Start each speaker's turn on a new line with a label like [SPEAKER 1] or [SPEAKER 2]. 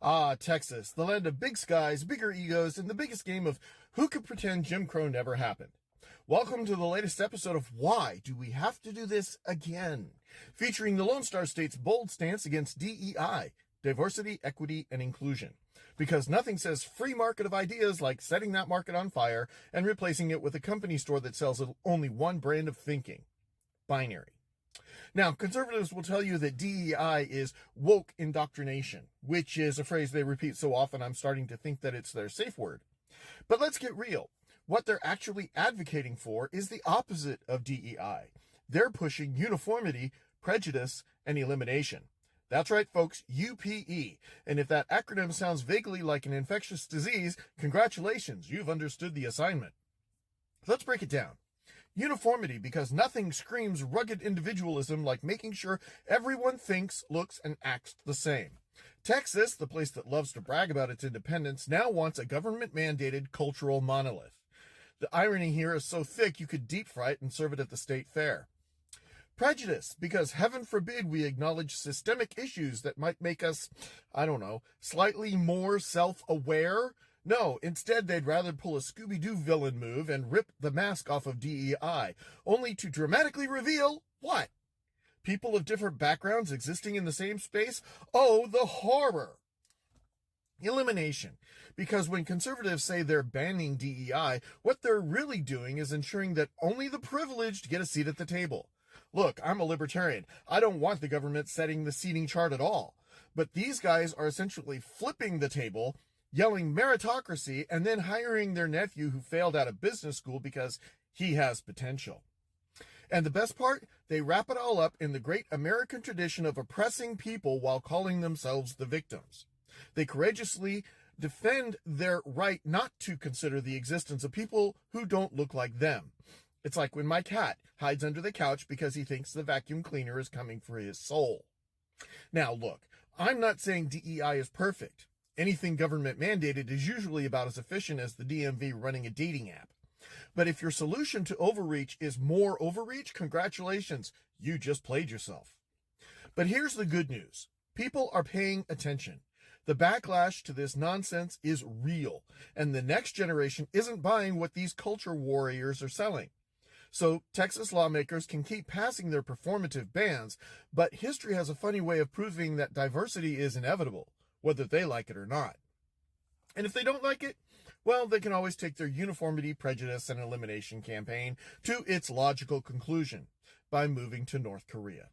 [SPEAKER 1] Ah, Texas, the land of big skies, bigger egos, and the biggest game of who could pretend Jim Crow never happened. Welcome to the latest episode of Why Do We Have to Do This Again? Featuring the Lone Star State's bold stance against DEI, diversity, equity, and inclusion. Because nothing says free market of ideas like setting that market on fire and replacing it with a company store that sells only one brand of thinking. Binary. Now, conservatives will tell you that DEI is woke indoctrination, which is a phrase they repeat so often I'm starting to think that it's their safe word. But let's get real. What they're actually advocating for is the opposite of DEI. They're pushing uniformity, prejudice, and elimination. That's right, folks, U.P.E. And if that acronym sounds vaguely like an infectious disease, congratulations, you've understood the assignment. Let's break it down. Uniformity, because nothing screams rugged individualism like making sure everyone thinks, looks, and acts the same. Texas, the place that loves to brag about its independence, now wants a government-mandated cultural monolith. The irony here is so thick you could deep fry it and serve it at the state fair. Prejudice, because heaven forbid we acknowledge systemic issues that might make us, slightly more self-aware. No, instead they'd rather pull a Scooby-Doo villain move and rip the mask off of DEI, only to dramatically reveal what? People of different backgrounds existing in the same space? Oh, the horror! Elimination, because when conservatives say they're banning DEI, what they're really doing is ensuring that only the privileged get a seat at the table. Look, I'm a libertarian. I don't want the government setting the seating chart at all. But these guys are essentially flipping the table, yelling meritocracy, and then hiring their nephew who failed out of business school because he has potential. And the best part, they wrap it all up in the great American tradition of oppressing people while calling themselves the victims. They courageously defend their right not to consider the existence of people who don't look like them. It's like when my cat hides under the couch because he thinks the vacuum cleaner is coming for his soul. Now look, I'm not saying DEI is perfect. Anything government mandated is usually about as efficient as the DMV running a dating app. But if your solution to overreach is more overreach, congratulations, you just played yourself. But here's the good news. People are paying attention. The backlash to this nonsense is real, and the next generation isn't buying what these culture warriors are selling. So Texas lawmakers can keep passing their performative bans, but history has a funny way of proving that diversity is inevitable, whether they like it or not. And if they don't like it, well, they can always take their uniformity, prejudice, and elimination campaign to its logical conclusion by moving to North Korea.